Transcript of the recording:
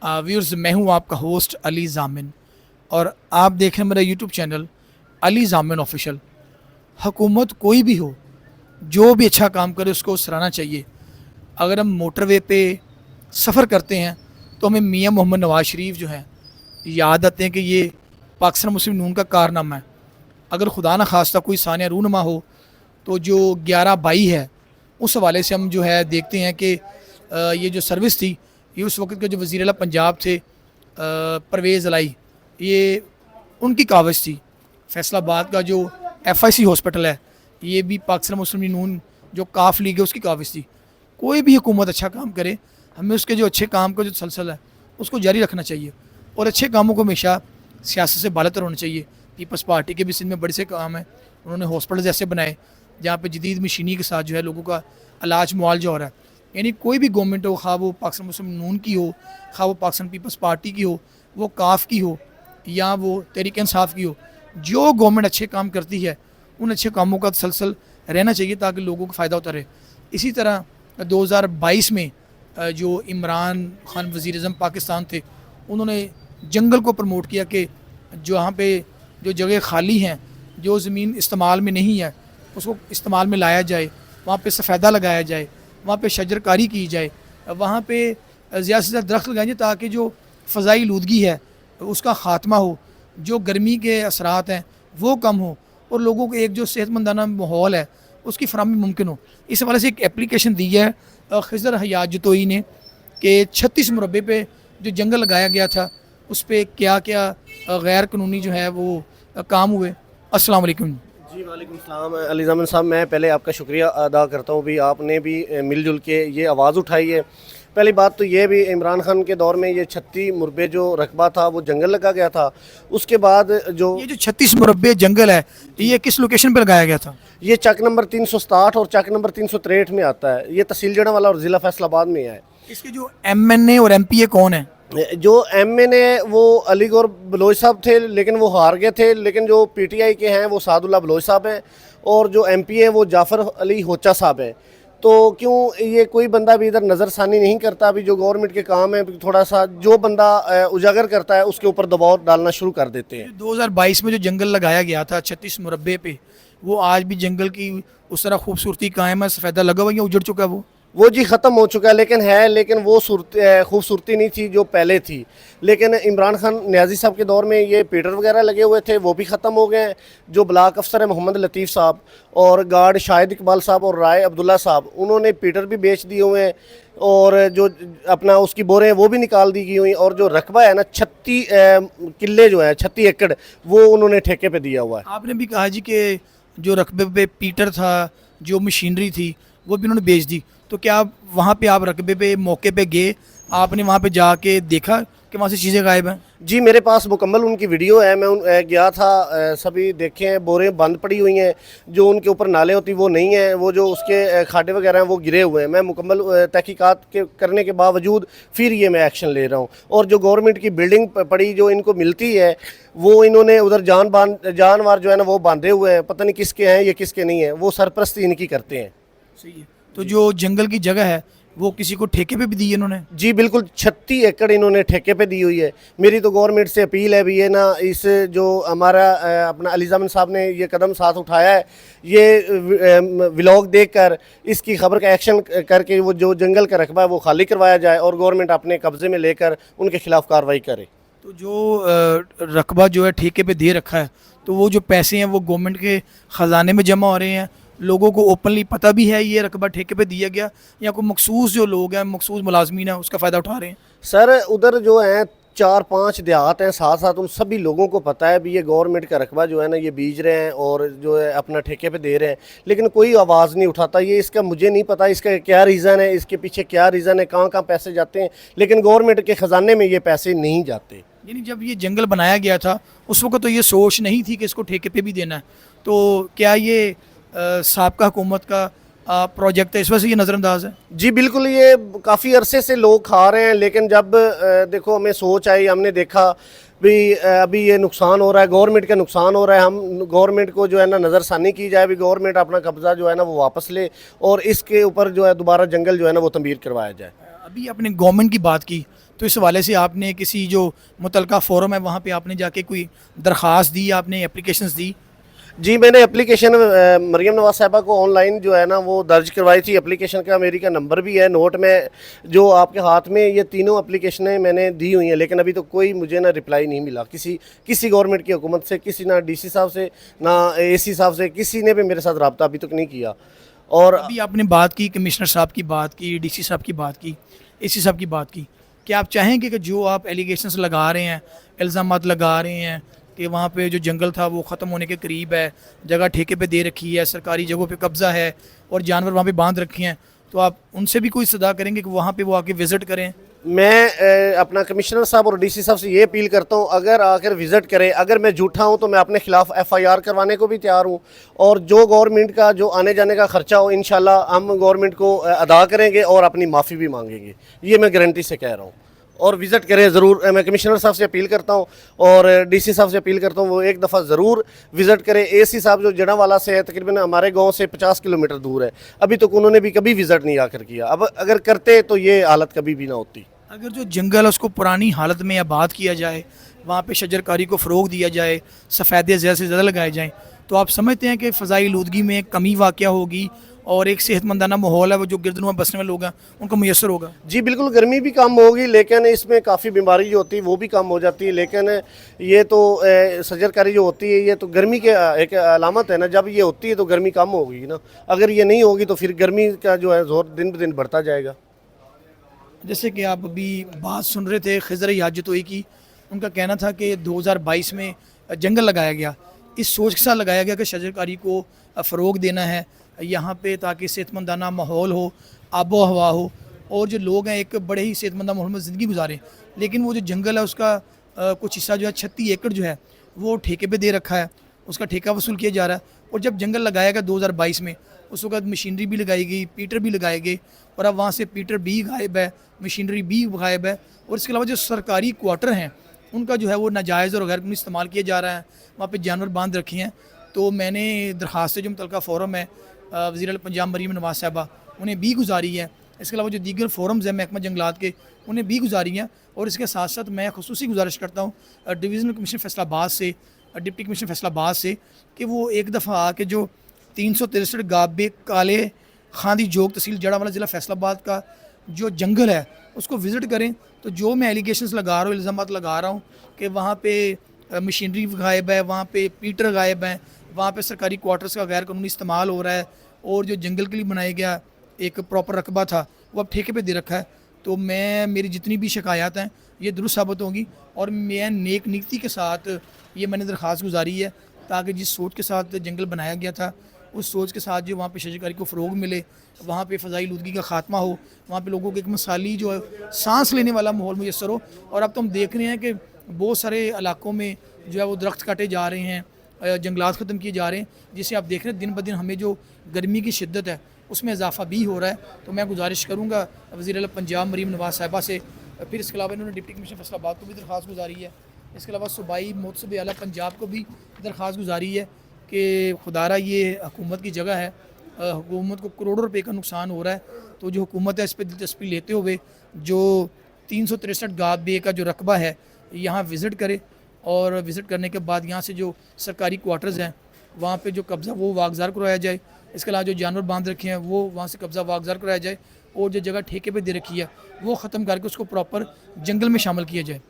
Viewers, मैं हूं आपका होस्ट अली ज़ामिन और आप देख रहे हैं मेरा यूट्यूब चैनल अली ज़ामिन ऑफिशियल। हुकूमत कोई भी हो, जो भी अच्छा काम करे उसको सराहना चाहिए। अगर हम मोटरवे पे सफ़र करते हैं तो हमें मियां मोहम्मद नवाज़ शरीफ जो हैं याद आते हैं कि ये पाकिस्तान मुस्लिम नून का कारनामा है। अगर खुदा न खास्ता कोई सानिया रूनमा हो तो जो 11/22 है उस हवाले से हम जो है देखते हैं कि ये जो सर्विस थी, ये उस वक्त के जो वज़ीर आला पंजाब थे परवेज़ इलाही, ये उनकी काविश थी। फैसलाबाद का जो FIC हॉस्पिटल है, ये भी पाकिस्तान मुस्लिम नून जो काफ लीग है उसकी काविश थी। कोई भी हुकूमत अच्छा काम करे, हमें उसके जो अच्छे काम का जो सलसल है उसको जारी रखना चाहिए और अच्छे कामों को हमेशा सियासत से बालातर होना चाहिए। पीपल्स पार्टी के भी सिंध में बड़े से काम हैं, उन्होंने हॉस्पिटल ऐसे बनाए जहाँ पे जदीद मशीनी के साथ जो है लोगों का इलाज मुआवजा हो रहा है। यानी कोई भी गवर्नमेंट हो, खा वो पाकिस्तान मुस्लिम नून की हो, खा वो पाकिस्तान पीपल्स पार्टी की हो, वो काफ की हो या वो तहरीक इंसाफ की हो, जो गवर्नमेंट अच्छे काम करती है उन अच्छे कामों का तसलसल रहना चाहिए ताकि लोगों को फ़ायदा होता रहे। इसी तरह 2022 में जो इमरान खान वज़ीर आज़म पाकिस्तान थे, उन्होंने जंगल को प्रमोट किया कि जहाँ पे जो जगह खाली हैं, जो ज़मीन इस्तेमाल में नहीं है, उसको इस्तेमाल में लाया जाए, वहाँ पे सफ़ेदा लगाया जाए, वहाँ पे शजरकारी की जाए, वहाँ पे ज़्यादा से ज़्यादा दरख्त लगाए जाए ताकि जो फ़ज़ाई आलूदगी है उसका ख़ात्मा हो, जो गर्मी के असरात हैं वो कम हो और लोगों को एक जो सेहतमंदाना माहौल है उसकी फराहमी मुमकिन हो। इस हवाले से एक एप्लीकेशन दी है खिज़र हयात जतोई ने कि 36 मुरबे पे जो जंगल लगाया गया था उस पर क्या क्या गैर कानूनी जो है वो काम हुए। अस्सलाम वालेकुम। जी वालेकुम सलाम अली ज़ामिन साहब, मैं पहले आपका शुक्रिया अदा करता हूँ भी आपने भी मिलजुल के ये आवाज़ उठाई है। पहली बात तो ये भी इमरान खान के दौर में ये 36 मुरबे जो रकबा था वो जंगल लगा गया था। उसके बाद जो ये 36 मुरबे जंगल है, ये किस लोकेशन पर लगाया गया था? ये चक नंबर 367 और चक नंबर 363 में आता है। ये तहसील जड़ावाला और ज़िला फैसलाबाद में है। इसके जो MNA और MPA कौन है? जो MNA वो अली गौर बलोच साहब थे, लेकिन वो हार गए थे। लेकिन जो PTI के हैं वो सादुल्ला बलोच साहब हैं और जो MP है वो जाफ़र अली होचा साहब हैं। तो क्यों ये कोई बंदा भी इधर नज़रसानी नहीं करता? अभी जो गवर्नमेंट के काम है थोड़ा सा जो बंदा उजागर करता है उसके ऊपर दबाव डालना शुरू कर देते हैं। 2022 में जो जंगल लगाया गया था 36 मुरबे पे, वो आज भी जंगल की उस तरह खूबसूरती कायम है? सफ़ेदा लगा हुआ या उजड़ चुका है वो जी ख़त्म हो चुका है, लेकिन वो खूबसूरती नहीं थी जो पहले थी। लेकिन इमरान खान न्याजी साहब के दौर में ये पीटर वगैरह लगे हुए थे, वो भी ख़त्म हो गए हैं। जो ब्लाक अफसर है मोहम्मद लतीफ़ साहब और गार्ड शाहिद इकबाल साहब और राय अब्दुल्ला साहब, उन्होंने पीटर भी बेच दिए हुए हैं और जो अपना उसकी बोरें हैं वो भी निकाल दी गई हुई। और जो रकबा है ना 36 किले जो है 36 एकड़, वो उन्होंने ठेके पे दिया हुआ है। आपने भी कहा जी कि जो रकबे पे पीटर था, जो मशीनरी थी, वो भी उन्होंने बेच दी। तो क्या वहाँ पे आप रकबे पे मौके पे गए, आपने वहाँ पे जाके देखा कि वहाँ से चीज़ें गायब हैं? जी मेरे पास मुकम्मल उनकी वीडियो है। मैं गया था, सभी देखे हैं, बोरें बंद पड़ी हुई हैं, जो उनके ऊपर नाले होती वो नहीं हैं, वो जो उसके खाडे वगैरह हैं वो गिरे हुए हैं। मैं मुकम्मल तहकीकात करने के बावजूद फिर ये मैं एक्शन ले रहा हूँ। और जो गवर्नमेंट की बिल्डिंग पड़ी जो इनको मिलती है वो इन्होंने उधर जानवर जो है ना वो बांधे हुए हैं, पता नहीं किसके हैं ये किसके नहीं है, वो सरपरस्ती इनकी करते हैं। सही है। तो जो जंगल की जगह है वो किसी को ठेके पे भी दी है इन्होंने? जी बिल्कुल, 36 एकड़ इन्होंने ठेके पे दी हुई है। मेरी तो गवर्नमेंट से अपील है भी ये ना, इस जो हमारा अपना अली ज़ामिन साहब ने ये कदम साथ उठाया है, ये व्लॉग देखकर इसकी खबर का एक्शन करके वो जो जंगल का रकबा है वो खाली करवाया जाए और गवर्नमेंट अपने कब्ज़े में लेकर उनके खिलाफ़ कार्रवाई करे। तो जो रकबा जो है ठेके पे दे रखा है, तो वो जो पैसे हैं वो गवर्नमेंट के ख़जाने में जमा हो रहे हैं, लोगों को ओपनली पता भी है ये रकबा ठेके पे दिया गया, या कोई मखसूस जो लोग हैं, मखसूस मुलाजमीन हैं उसका फ़ायदा उठा रहे हैं? सर उधर जो हैं 4-5 देहात हैं साथ साथ, उन सभी लोगों को पता है भी ये गवर्नमेंट का रकबा जो है ना ये बीज रहे हैं और जो है अपना ठेके पे दे रहे हैं, लेकिन कोई आवाज़ नहीं उठाता। ये इसका मुझे नहीं पता इसका क्या रीज़न है, इसके पीछे क्या रीज़न है, कहाँ कहाँ पैसे जाते हैं, लेकिन गवर्नमेंट के ख़जाने में ये पैसे नहीं जाते। यानी जब ये जंगल बनाया गया था उस वक्त तो ये सोच नहीं थी कि इसको ठेके पे भी देना है, तो क्या ये साबका हुकूमत का प्रोजेक्ट है, इस वजह से ये नज़रअंदाज है? जी बिल्कुल, ये काफ़ी अरसे से लोग खा रहे हैं, लेकिन जब देखो हमें सोच आई, हमने देखा भी अभी ये नुकसान हो रहा है, गवर्नमेंट का नुकसान हो रहा है, हम गवर्नमेंट को जो है ना नज़रसानी की जाए, भी गवर्नमेंट अपना कब्ज़ा जो है ना वो वापस ले और इसके ऊपर जो है दोबारा जंगल जो है ना वो तमीर करवाया जाए। अभी आपने गवर्नमेंट की बात की, تو اس حوالے سے آپ نے کسی جو متعلقہ فورم ہے وہاں پہ آپ نے جا کے کوئی درخواست دی, آپ نے اپلیکیشنز دی؟ جی میں نے اپلیکیشن مریم نواز صاحبہ کو آن لائن جو ہے نا وہ درج کروائی تھی. اپلیکیشن کا میری کا نمبر بھی ہے نوٹ میں جو آپ کے ہاتھ میں. یہ تینوں اپلیکیشنیں میں نے دی ہوئی ہیں, لیکن ابھی تو کوئی مجھے نہ رپلائی نہیں ملا کسی گورنمنٹ کی حکومت سے, کسی نہ ڈی سی صاحب سے نہ اے سی صاحب سے, کسی نے بھی میرے ساتھ رابطہ ابھی تک نہیں کیا. اور ابھی آپ نے بات کی کمشنر صاحب کی بات کی, ڈی سی صاحب کی بات کی, اے سی صاحب کی بات کی, کیا آپ چاہیں گے کہ جو آپ ایلیگیشنز لگا رہے ہیں, الزامات لگا رہے ہیں کہ وہاں پہ جو جنگل تھا وہ ختم ہونے کے قریب ہے, جگہ ٹھیکے پہ دے رکھی ہے, سرکاری جگہوں پہ قبضہ ہے اور جانور وہاں پہ باندھ رکھے ہیں, تو آپ ان سے بھی کوئی صدا کریں گے کہ وہاں پہ وہ آ کے وزٹ کریں؟ میں اپنا کمشنر صاحب اور ڈی سی صاحب سے یہ اپیل کرتا ہوں, اگر آ کر وزٹ کرے, اگر میں جھوٹا ہوں تو میں اپنے خلاف ایف آئی آر کروانے کو بھی تیار ہوں, اور جو گورنمنٹ کا جو آنے جانے کا خرچہ ہو انشاءاللہ ہم گورنمنٹ کو ادا کریں گے اور اپنی معافی بھی مانگیں گے. یہ میں گارنٹی سے کہہ رہا ہوں. اور وزٹ کریں ضرور. میں کمشنر صاحب سے اپیل کرتا ہوں اور ڈی سی صاحب سے اپیل کرتا ہوں وہ ایک دفعہ ضرور وزٹ کریں. اے سی صاحب جو جڑا والا سے ہے تقریباً ہمارے گاؤں سے 50 کلومیٹر دور ہے, ابھی تک انہوں نے بھی کبھی وزٹ نہیں آ کر کیا. اب اگر کرتے تو یہ حالت کبھی بھی نہ ہوتی. اگر جو جنگل ہے اس کو پرانی حالت میں آباد کیا جائے, وہاں پہ شجر کاری کو فروغ دیا جائے, سفیدے زیادہ سے زیادہ لگائے جائیں, تو آپ سمجھتے ہیں کہ فضائی آلودگی میں کمی واقع ہوگی اور ایک صحت مندانہ ماحول ہے وہ جو گردنوں میں بسنے والے لوگ ہیں ان کو میسر ہوگا؟ جی بالکل, گرمی بھی کم ہوگی, لیکن اس میں کافی بیماری جو ہوتی ہے وہ بھی کم ہو جاتی ہے. لیکن یہ تو شجر کاری جو ہوتی ہے یہ تو گرمی کے ایک علامت ہے نا, جب یہ ہوتی ہے تو گرمی کم ہوگی نا. اگر یہ نہیں ہوگی تو پھر گرمی کا جو ہے زور دن بدن بڑھتا جائے گا. جیسے کہ آپ ابھی بات سن رہے تھے خضر حاجتوئی کی, ان کا کہنا تھا کہ 2022 میں جنگل لگایا گیا, اس سوچ کے ساتھ لگایا گیا کہ شجر کاری کو فروغ دینا ہے یہاں پہ تاکہ صحت مندانہ ماحول ہو, آب و ہوا ہو, اور جو لوگ ہیں ایک بڑے ہی صحت مندہ ماحول میں زندگی گزاریں. لیکن وہ جو جنگل ہے اس کا کچھ حصہ جو ہے 36 ایکڑ جو ہے وہ ٹھیکے پہ دے رکھا ہے, اس کا ٹھیکہ وصول کیا جا رہا ہے. اور جب جنگل لگایا گیا 2022 میں, اس وقت مشینری بھی لگائی گئی, پیٹر بھی لگائے گئے, اور اب وہاں سے پیٹر بھی غائب ہے, مشینری بھی غائب ہے, اور اس کے علاوہ جو سرکاری کوارٹر ہیں ان کا جو ہے وہ ناجائز اور غیر قانونی استعمال کیا جا رہا ہے, وہاں پہ جانور باندھ رکھے ہیں. تو میں نے درخواست جو متعلقہ فورم ہے وزیر اعلیٰ پنجاب مریم نواز صاحبہ انہیں بھی گزاری ہے, اس کے علاوہ جو دیگر فورمز ہیں محکمہ جنگلات کے انہیں بھی گزاری ہیں. اور اس کے ساتھ ساتھ میں خصوصی گزارش کرتا ہوں ڈویژنل کمشنر فیصل آباد سے, ڈپٹی کمشنر فیصل آباد سے, کہ وہ ایک دفعہ آ کے جو 363 گابے کالے خاندی جوگ تحصیل جڑا والا ضلع فیصل آباد کا جو جنگل ہے اس کو وزٹ کریں. تو جو میں ایلیگیشنز لگا رہا ہوں, الزامات لگا رہا ہوں کہ وہاں پہ مشینری غائب ہے, وہاں پہ پیٹر غائب ہیں, وہاں پہ سرکاری کوارٹرز کا غیر قانونی استعمال ہو رہا ہے, اور جو جنگل کے لیے بنایا گیا ایک پراپر رقبہ تھا وہ اب ٹھیکے پہ دے رکھا ہے. تو میری جتنی بھی شکایات ہیں یہ درست ثابت ہوں گی, اور میں نیک نیتی کے ساتھ یہ میں نے درخواست گزاری ہے تاکہ جس سوچ کے ساتھ جنگل بنایا گیا تھا اس سوچ کے ساتھ جو وہاں پہ شجر کاری کو فروغ ملے, وہاں پہ فضائی آلودگی کا خاتمہ ہو, وہاں پہ لوگوں کو ایک مثالی جو ہے سانس لینے والا ماحول میسر ہو. اور اب تو ہم دیکھ رہے ہیں کہ بہت سارے علاقوں میں جو ہے وہ درخت کاٹے جا رہے ہیں, جنگلات ختم کیے جا رہے ہیں, جسے آپ دیکھ رہے ہیں دن بدن ہمیں جو گرمی کی شدت ہے اس میں اضافہ بھی ہو رہا ہے. تو میں گزارش کروں گا وزیر اعلیٰ پنجاب مریم نواز صاحبہ سے, پھر اس کے علاوہ انہوں نے ڈپٹی کمشنر فیصل آباد کو بھی درخواست گزاری ہے, اس کے علاوہ صوبائی محتسب اعلیٰ پنجاب کو بھی درخواست گزاری ہے کہ خدارہ یہ حکومت کی جگہ ہے, حکومت کو کروڑوں روپے کا نقصان ہو رہا ہے, تو جو حکومت ہے اس پہ دلچسپی لیتے ہوئے جو 363 گابے کا جو رقبہ ہے یہاں وزٹ کرے, اور وزٹ کرنے کے بعد یہاں سے جو سرکاری کوارٹرز ہیں وہاں پہ جو قبضہ وہ واگزار کروایا جائے. اس کے علاوہ جو جانور باندھ رکھے ہیں وہ وہاں سے قبضہ واگزار کرایا جائے, اور جو جگہ ٹھیکے پہ دے رکھی ہے وہ ختم کر کے اس کو پراپر جنگل میں شامل کیا جائے.